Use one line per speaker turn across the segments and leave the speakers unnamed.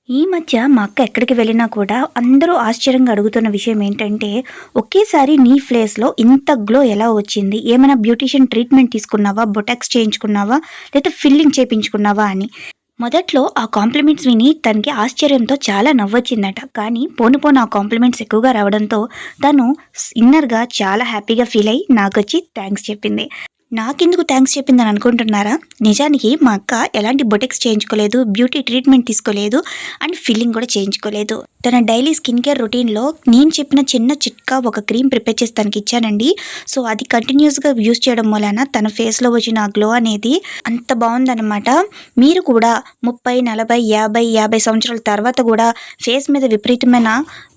ఈ మధ్య మా అక్క ఎక్కడికి వెళ్ళినా కూడా అందరూ ఆశ్చర్యంగా అడుగుతున్న విషయం ఏంటంటే, ఒకేసారి నీ ఫేస్‌లో ఇంత గ్లో ఎలా వచ్చింది? ఏమైనా బ్యూటీషియన్ ట్రీట్మెంట్ తీసుకున్నావా? బొటాక్స్ చేయించుకున్నావా? లేతే ఫిల్లింగ్ చేపించుకున్నావా అని. మొదట్లో ఆ కాంప్లిమెంట్స్ విని తనకి ఆశ్చర్యంతో చాలా నవ్వొచ్చిందట. కానీ పోను పోను ఆ కాంప్లిమెంట్స్ ఎక్కువగా రావడంతో తను ఇన్నర్‌గా చాలా హ్యాపీగా ఫీల్ అయ్యి నాకొచ్చి థాంక్స్ చెప్పింది. నాకెందుకు థాంక్స్ చెప్పిందని అనుకుంటున్నారా? నిజానికి మా అక్క ఎలాంటి బొటిక్స్ చేయించుకోలేదు, బ్యూటీ ట్రీట్మెంట్ తీసుకోలేదు అండ్ ఫిల్లింగ్ కూడా చేయించుకోలేదు. తన డైలీ స్కిన్ కేర్ రొటీన్‌లో నేను చెప్పిన చిన్న చిట్కా ఒక క్రీమ్ ప్రిపేర్ చేసి తనకిచ్చానండి. సో, అది కంటిన్యూయస్‌గా యూజ్ చేయడం వలన తన ఫేస్‌లో వచ్చిన ఆ గ్లో అనేది అంత బావుందనమాట. మీరు కూడా 30, 40, 50 సంవత్సరాల తర్వాత కూడా ఫేస్ మీద విపరీతమైన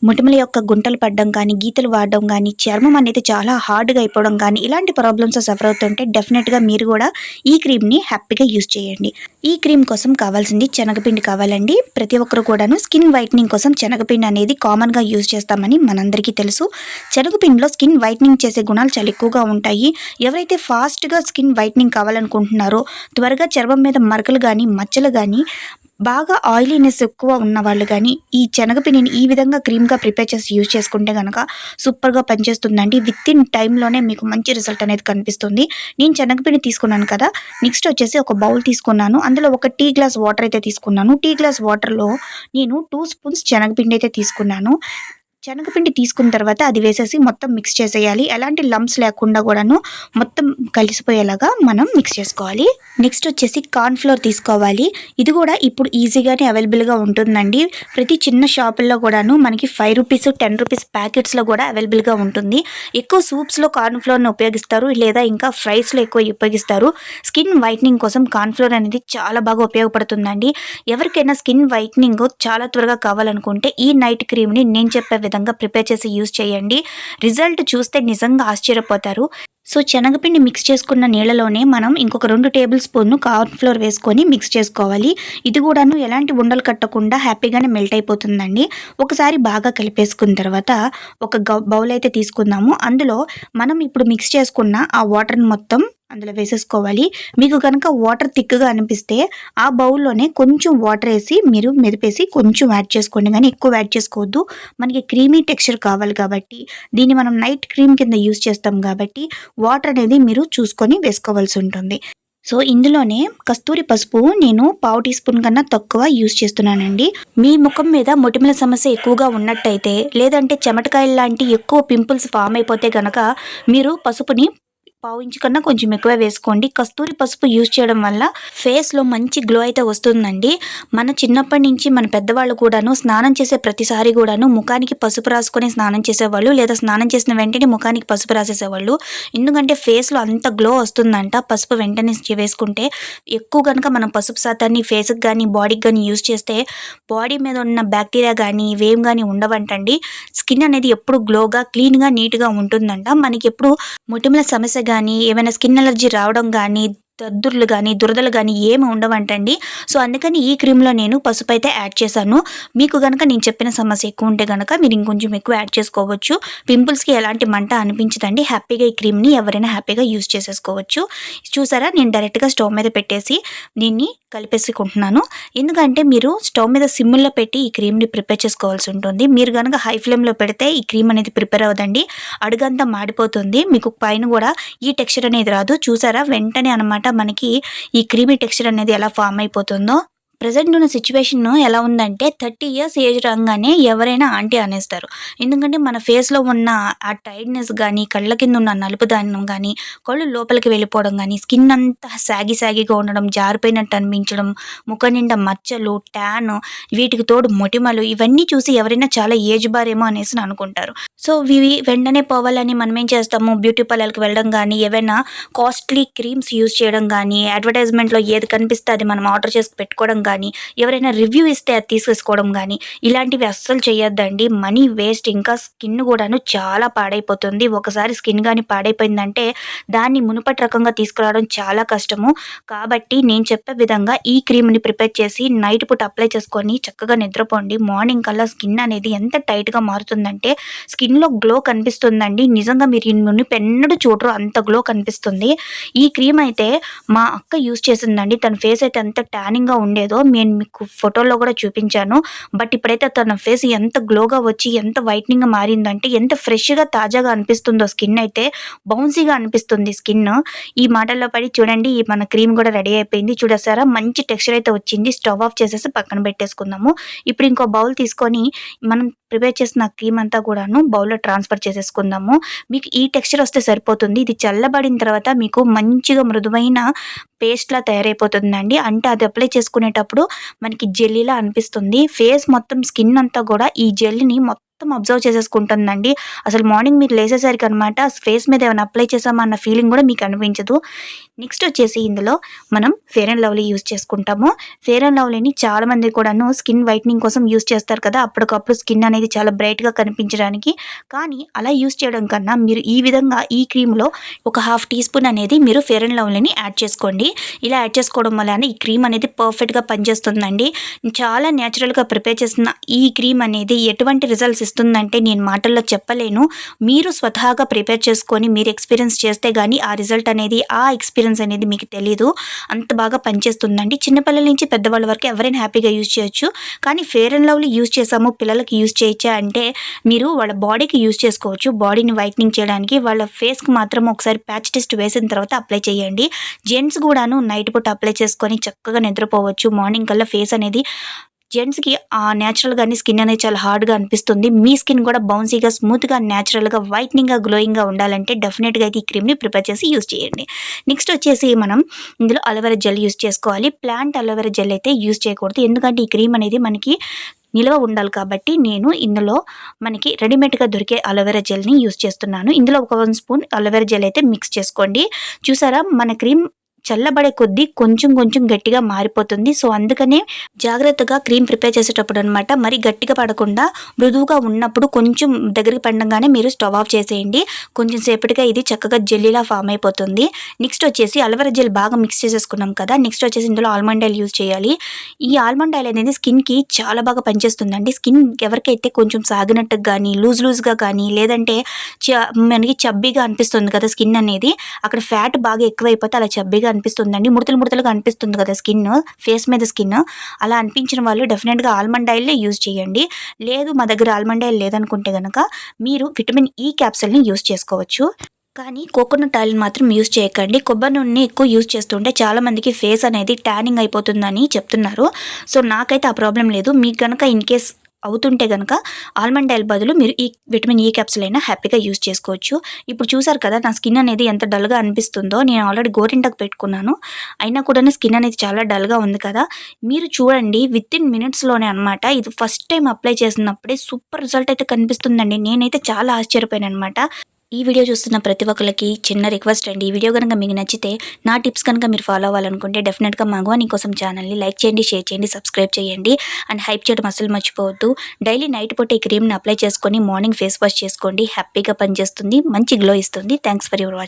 మొటిమల యొక్క గుంటలు పడడం కానీ, గీతలు వాడడం కానీ, చర్మం అనేది చాలా హార్డ్‌గా అయిపోవడం కానీ, ఇలాంటి ప్రాబ్లమ్స్ సఫర్ అవుతుంటే డెఫినెట్‌గా మీరు కూడా ఈ క్రీమ్‌ని హ్యాపీగా యూజ్ చేయండి. ఈ క్రీమ్ కోసం కావాల్సింది శనగపిండి కావాలండి. ప్రతి ఒక్కరు కూడాను స్కిన్ వైట్నింగ్ కోసం శనగపిండి అనేది కామన్‌గా యూజ్ చేస్తామని మనందరికీ తెలుసు. శనగపిండిలో స్కిన్ వైట్నింగ్ చేసే గుణాలు చాలా ఎక్కువగా ఉంటాయి. ఎవరైతే ఫాస్ట్‌గా స్కిన్ వైట్నింగ్ కావాలనుకుంటున్నారో, త్వరగా చర్మం మీద మరకలు గానీ, మచ్చలు గానీ, బాగా ఆయిలీనెస్ ఎక్కువ ఉన్నవాళ్ళు గానీ, ఈ శనగపిండిని ఈ విధంగా క్రీమ్‌గా ప్రిపేర్ చేసి యూజ్ చేసుకుంటే గనక సూపర్‌గా పనిచేస్తుందండి. వితిన్ టైమ్‌లోనే మీకు మంచి రిజల్ట్ అనేది కనిపిస్తుంది. నేను శనగపిండి తీసుకున్నాను కదా! నెక్స్ట్ వచ్చేసి ఒక బౌల్ తీసుకున్నాను. అందులో ఒక టీ గ్లాస్ వాటర్ అయితే తీసుకున్నాను. టీ గ్లాస్ వాటర్‌లో నేను 2 స్పూన్స్ శనగపిండి అయితే తీసుకున్నాను. శనగపిండి తీసుకున్న తర్వాత అది వేసేసి మొత్తం మిక్స్ చేసేయాలి. ఎలాంటి లంప్స్ లేకుండా కూడాను మొత్తం కలిసిపోయేలాగా మనం మిక్స్ చేసుకోవాలి. నెక్స్ట్ వచ్చేసి కార్న్ ఫ్లోర్ తీసుకోవాలి. ఇది కూడా ఇప్పుడు ఈజీగానే అవైలబుల్‌గా ఉంటుందండి. ప్రతి చిన్న షాపుల్లో కూడాను మనకి రూ. 5, రూ. 10 ప్యాకెట్స్‌లో కూడా అవైలబుల్‌గా ఉంటుంది. ఎక్కువ సూప్స్‌లో కార్న్ ఫ్లోర్‌ని ఉపయోగిస్తారు. లేదా ఇంకా ఫ్రైస్‌లో ఎక్కువ ఉపయోగిస్తారు. స్కిన్ వైట్నింగ్ కోసం కార్న్ ఫ్లోర్ అనేది చాలా బాగా ఉపయోగపడుతుందండి. ఎవరికైనా స్కిన్ వైట్నింగ్ చాలా త్వరగా కావాలనుకుంటే ఈ నైట్ క్రీమ్‌ని నేను చెప్పే విధంగా ప్రిపేర్ చేసి యూజ్ చేయండి. రిజల్ట్ చూస్తే నిజంగా ఆశ్చర్యపోతారు. సో, శనగపిండి మిక్స్ చేసుకున్న నీళ్ళలోనే మనం ఇంకొక 2 టేబుల్ స్పూన్‌లు కార్న్ ఫ్లోర్ వేసుకొని మిక్స్ చేసుకోవాలి. ఇది కూడాను ఎలాంటి ఉండలు కట్టకుండా హ్యాపీగానే మెల్ట్ అయిపోతుందండి. ఒకసారి బాగా కలిపేసుకున్న తర్వాత ఒక బౌల్ అయితే తీసుకుందాము. అందులో మనం ఇప్పుడు మిక్స్ చేసుకున్న ఆ వాటర్‌ని మొత్తం అందులో వేసేసుకోవాలి. మీకు గనక వాటర్ థిక్‌గా అనిపిస్తే ఆ బౌల్‌లోనే కొంచెం వాటర్ ఏసి మీరు మెదిపేసి కొంచెం యాడ్ చేసుకోండి గానీ ఎక్కువ యాడ్ చేసుకోవద్దు. మనకి క్రీమీ టెక్స్చర్ కావాలి కాబట్టి, దీన్ని మనం నైట్ క్రీమ్ కింద యూజ్ చేస్తాం కాబట్టి వాటర్ అనేది మీరు చూసుకొని వేసుకోవాల్సి ఉంటుంది. సో, ఇందులోనే కస్తూరి పసుపు నేను పావు టీ స్పూన్ కన్నా తక్కువ యూజ్ చేస్తున్నానండి. మీ ముఖం మీద మొటిమల సమస్య ఎక్కువగా ఉన్నట్టయితే, లేదంటే చెమటకాయలు లాంటి ఎక్కువ పింపుల్స్ ఫామ్ అయిపోతే గనక మీరు పసుపుని పావు ఇంచు కన్నా కొంచెం ఎక్కువ వేసుకోండి. కస్తూరి పసుపు యూజ్ చేయడం వల్ల ఫేస్‌లో మంచి గ్లో అయితే వస్తుందండి. మన చిన్నప్పటి నుంచి మన పెద్దవాళ్ళు కూడాను స్నానం చేసే ప్రతిసారి కూడాను ముఖానికి పసుపు రాసుకొని స్నానం చేసేవాళ్ళు. లేదా స్నానం చేసిన వెంటనే ముఖానికి పసుపు రాసేసేవాళ్ళు. ఎందుకంటే ఫేస్‌లో అంత గ్లో వస్తుందంట పసుపు వెంటనే వేసుకుంటే. ఎక్కువ గనక మనం పసుపు శాతాన్ని ఫేస్‌కి గానీ, బాడీకి గానీ యూజ్ చేస్తే బాడీ మీద ఉన్న బ్యాక్టీరియా గానీ, ఇవేం గానీ ఉండవంటండి. స్కిన్ అనేది ఎప్పుడు గ్లోగా, క్లీన్‌గా, నీట్‌గా ఉంటుందంట. మనకెప్పుడు మొటిమల సమస్య గానీ, ఏమైనా స్కిన్ అలర్జీ రావడం గానీ, దద్దుర్లు గానీ, దురదలు గానీ ఏమి ఉండవంటండి. సో, అందుకని ఈ క్రీమ్‌లో నేను పసుపైతే యాడ్ చేశాను. మీకు గనక నేను చెప్పిన సమస్య ఎక్కువ ఉంటే గనక మీరు ఇంకొంచెం ఎక్కువ యాడ్ చేసుకోవచ్చు. పింపుల్స్‌కి ఎలాంటి మంట అనిపించదండి. హ్యాపీగా ఈ క్రీమ్‌ని ఎవరైనా హ్యాపీగా యూజ్ చేసేసుకోవచ్చు. చూసారా నేను డైరెక్ట్‌గా స్టవ్ మీద పెట్టేసి దీన్ని కలిపేసుకుంటున్నాను. ఎందుకంటే మీరు స్టవ్ మీద సిమ్‌లో పెట్టి ఈ క్రీమ్‌ని ప్రిపేర్ చేసుకోవాల్సి ఉంటుంది. మీరు గనక హై ఫ్లేమ్‌లో పెడితే ఈ క్రీమ్ అనేది ప్రిపేర్ అవ్వదండి. అడుగంతా మాడిపోతుంది. మీకు పైన కూడా ఈ టెక్స్చర్ అనేది రాదు. చూసారా వెంటనే అనమాట మనకి ఈ క్రీమీ టెక్స్చర్ అనేది ఎలా ఫామ్ అయిపోతుందో. ప్రెజెంట్ ఉన్న సిచ్యువేషన్ ఎలా ఉందంటే 30 ఇయర్స్ ఏజ్ రాగానే ఎవరైనా ఆంటీ అనేస్తారు. ఎందుకంటే మన ఫేస్‌లో ఉన్న ఆ టైర్డ్‌నెస్ గానీ, కళ్ళ కింద ఉన్న నలుపుదనం గానీ, కళ్ళు లోపలికి వెళ్ళిపోవడం గానీ, స్కిన్ అంతా సాగీగా ఉండడం, జారిపోయినట్టు అనిపించడం, ముఖం నిండా మచ్చలు, ట్యాన్, వీటికి తోడు మొటిమలు ఇవన్నీ చూసి ఎవరైనా చాలా ఏజ్ బారేమో అనేసి అనుకుంటారు. సో, ఇవి వెంటనే పోవాలని మనమేం చేస్తాము, బ్యూటీ పార్లర్‌కి వెళ్ళడం గానీ, ఏవైనా కాస్ట్‌లీ క్రీమ్స్ యూజ్ చేయడం గానీ, అడ్వర్టైజ్‌మెంట్‌లో ఏది కనిపిస్తే అది మనం ఆర్డర్ చేసి పెట్టుకోవడం గానీ, ఎవరైనా రివ్యూ ఇస్తే అది తీసేసుకోవడం గానీ, ఇలాంటివి అస్సలు చేయొద్దండి. Money waste. ఇంకా స్కిన్ కూడాను చాలా పాడైపోతుంది. ఒకసారి స్కిన్ గానీ పాడైపోయిందంటే దాన్ని మునుపటి రకంగా తీసుకురావడం చాలా కష్టము. కాబట్టి నేను చెప్పే విధంగా ఈ క్రీమ్‌ని ప్రిపేర్ చేసి నైట్ పూట అప్లై చేసుకొని చక్కగా నిద్రపోండి. మార్నింగ్ కల్లా స్కిన్ అనేది ఎంత టైట్‌గా మారుతుందంటే స్కిన్ స్కిన్‌లో గ్లో కనిపిస్తుందండి. నిజంగా మీరు ఈ మునుపెన్నడూ చూడరు అంత గ్లో కనిపిస్తుంది. ఈ క్రీమ్ అయితే మా అక్క యూజ్ చేసిందండి. తన ఫేస్ అయితే ఎంత టానింగ్‌గా ఉండేదో నేను మీకు ఫోటోలో కూడా చూపించాను. బట్ ఇప్పుడైతే తన ఫేస్ ఎంత గ్లోగా వచ్చి ఎంత వైట్నింగ్‌గా మారిందంటే ఎంత ఫ్రెష్‌గా తాజాగా అనిపిస్తుందో స్కిన్ అయితే బౌన్సీగా అనిపిస్తుంది స్కిన్. ఈ మాటల్లో పడి చూడండి ఈ మన క్రీమ్ కూడా రెడీ అయిపోయింది. చూడేసారా మంచి టెక్స్చర్ అయితే వచ్చింది. స్టవ్ ఆఫ్ చేసేసి పక్కన పెట్టేసుకుందాము. ఇప్పుడు ఇంకో బౌల్ తీసుకొని మనం ప్రిపేర్ చేసిన క్రీమ్ అంతా కూడాను బౌల్‌లో ట్రాన్స్‌ఫర్ చేసేసుకుందాము. మీకు ఈ టెక్స్చర్ వస్తే సరిపోతుంది. ఇది చల్లబడిన తర్వాత మీకు మంచిగా మృదువైన పేస్ట్‌లా తయారైపోతుందండి. అంటే అది అప్లై చేసుకునేటప్పుడు మనకి జెల్లీలా అనిపిస్తుంది. ఫేస్ మొత్తం స్కిన్ అంతా కూడా ఈ జెల్‌ని మొత్తం అబ్జర్వ్ చేసేసుకుంటుందండి. అసలు మార్నింగ్ మీరు లేసేసరికి అనమాట ఫేస్ మీద ఏమైనా అప్లై చేసామా అన్న ఫీలింగ్ కూడా మీకు అనిపించదు. నెక్స్ట్ వచ్చేసి ఇందులో మనం ఫెయిర్ అండ్ లవ్లీ యూజ్ చేసుకుంటాము. ఫెయిర్ అండ్ లవ్లీని చాలామంది కూడాను స్కిన్ వైట్నింగ్ కోసం యూజ్ చేస్తారు కదా, అప్పటికప్పుడు స్కిన్ అనేది చాలా బ్రైట్‌గా కనిపించడానికి. కానీ అలా యూజ్ చేయడం కన్నా మీరు ఈ విధంగా ఈ క్రీమ్‌లో ఒక హాఫ్ టీ స్పూన్ అనేది మీరు ఫెయిర్ అండ్ లవ్లీని యాడ్ చేసుకోండి. ఇలా యాడ్ చేసుకోవడం వలన ఈ క్రీమ్ అనేది పర్ఫెక్ట్‌గా పనిచేస్తుందండి. చాలా న్యాచురల్‌గా ప్రిపేర్ చేసిన ఈ క్రీమ్ అనేది ఎటువంటి రిజల్ట్స్ ఇస్తుందంటే నేను మాటల్లో చెప్పలేను. మీరు స్వతహాగా ప్రిపేర్ చేసుకొని మీరు ఎక్స్‌పీరియన్స్ చేస్తే గానీ ఆ రిజల్ట్ అనేది ఆ ఎక్స్‌పీరియన్స్ అనేది మీకు తెలీదు. అంత బాగా పనిచేస్తుందండి. చిన్న పిల్లల నుంచి పెద్దవాళ్ళ వరకు ఎవరైనా హ్యాపీగా యూజ్ చేయొచ్చు. కానీ ఫెయిర్ అండ్ లవ్లీ యూజ్ చేసాము పిల్లలకి యూజ్ చేయొచ్చా అంటే మీరు వాళ్ళ బాడీకి యూజ్ చేసుకోవచ్చు. బాడీని వైట్నింగ్ చేయడానికి వాళ్ళ ఫేస్‌కి మాత్రం ఒకసారి ప్యాచ్ టెస్ట్ వేసిన తర్వాత అప్లై చేయండి. జెంట్స్ కూడాను నైట్ పూట అప్లై చేసుకొని చక్కగా నిద్రపోవచ్చు. మార్నింగ్ కల్లా ఫేస్ అనేది జెంట్స్‌కి నేచురల్‌గానే స్కిన్ అనేది చాలా హార్డ్‌గా అనిపిస్తుంది. మీ స్కిన్ కూడా బౌన్సీగా, స్మూత్‌గా, నేచురల్‌గా, వైట్నింగ్‌గా, గ్లోయింగ్‌గా ఉండాలంటే డెఫినెట్‌గా అయితే ఈ క్రీమ్‌ని ప్రిపేర్ చేసి యూజ్ చేయండి. నెక్స్ట్ వచ్చేసి మనం ఇందులో అలోవెరా జెల్ యూజ్ చేసుకోవాలి. ప్లాంట్ అలోవెరా జెల్ అయితే యూజ్ చేయకూడదు. ఎందుకంటే ఈ క్రీమ్ అనేది మనకి నిల్వ ఉండాలి కాబట్టి నేను ఇందులో మనకి రెడీమేడ్‌గా దొరికే అలోవెరా జెల్‌ని యూజ్ చేస్తున్నాను. ఇందులో ఒక 1 స్పూన్ అలోవెరా జెల్ అయితే మిక్స్ చేసుకోండి. చూసారా మన క్రీమ్ చల్లబడే కొద్దీ కొంచెం కొంచెం గట్టిగా మారిపోతుంది. సో, అందుకనే జాగ్రత్తగా క్రీమ్ ప్రిపేర్ చేసేటప్పుడు అనమాట మరి గట్టిగా పడకుండా మృదువుగా ఉన్నప్పుడు కొంచెం దగ్గరికి పడంగానే మీరు స్టవ్ ఆఫ్ చేసేయండి. కొంచెం సేపటిగా ఇది చక్కగా జెల్లీలా ఫామ్ అయిపోతుంది. నెక్స్ట్ వచ్చేసి అలోవెరా జెల్ బాగా మిక్స్ చేసేసుకున్నాం కదా, నెక్స్ట్ వచ్చేసి ఇందులో ఆల్మండ్ ఆయిల్ యూజ్ చేయాలి. ఈ ఆల్మండ్ ఆయిల్ అనేది స్కిన్‌కి చాలా బాగా పనిచేస్తుందండి. స్కిన్ ఎవరికైతే కొంచెం సాగినట్టుగా గానీ, లూజ్‌గా కానీ లేదంటే మనకి చబ్బీగా అనిపిస్తుంది కదా స్కిన్ అనేది, అక్కడ ఫ్యాట్ బాగా ఎక్కువైపోతే అలా చబ్బీగా అనిపిస్తుందండి. ముడతలుగా అనిపిస్తుంది కదా స్కిన్, ఫేస్ మీద స్కిన్. అలా అనిపించిన వాళ్ళు డెఫినెట్‌గా ఆల్మండ్ ఆయిల్‌నే యూజ్ చేయండి. లేదు మా దగ్గర ఆల్మండ్ ఆయిల్ లేదనుకుంటే గనక మీరు విటమిన్ ఈ క్యాప్సూల్‌ని యూజ్ చేసుకోవచ్చు. కానీ కోకోనట్ ఆయిల్‌ని మాత్రం యూజ్ చేయకండి. కొబ్బరి నూనెని ఎక్కువ యూజ్ చేస్తుంటే చాలామందికి ఫేస్ అనేది ట్యానింగ్ అయిపోతుందని చెప్తున్నారు. సో, నాకైతే ఆ ప్రాబ్లం లేదు. మీకు గనక ఇన్‌కేస్ అవుతుంటే గనక ఆల్మండ్ ఆయిల్ బదులు మీరు ఈ విటమిన్ ఈ క్యాప్సూల్ అయినా హ్యాపీగా యూజ్ చేసుకోవచ్చు. ఇప్పుడు చూసారు కదా నా స్కిన్ అనేది ఎంత డల్‌గా అనిపిస్తుందో. నేను ఆల్రెడీ గోరింటాకు పెట్టుకున్నాను. అయినా కూడాను స్కిన్ అనేది చాలా డల్‌గా ఉంది కదా. మీరు చూడండి వితిన్ మినిట్స్‌లోనే అనమాట. ఇది ఫస్ట్ టైం అప్లై చేసినప్పుడే సూపర్ రిజల్ట్ అయితే కనిపిస్తుందండి. నేనైతే చాలా ఆశ్చర్యపోయాననమాట. ఈ వీడియో చూస్తున్న ప్రతి ఒక్కరికి చిన్న రిక్వెస్ట్ అండి. ఈ వీడియో కనుక మీకు నచ్చితే నా టిప్స్ కనుక మీరు ఫాలో అవ్వాలనుకుంటే డెఫినెట్‌గా మగవాని కోసం ఛానల్‌ని లైక్ చేయండి, షేర్ చేయండి, సబ్స్క్రైబ్ చేయండి అండ్ హైప్ చేయడం అస్సలు మర్చిపోవద్దు. డైలీ నైట్ పూట ఈ క్రీమ్‌ని అప్లై చేసుకొని మార్నింగ్ ఫేస్ వాష్ చేసుకోండి. హ్యాపీగా పనిచేస్తుంది. మంచి గ్లో ఇస్తుంది. Thanks for your watching.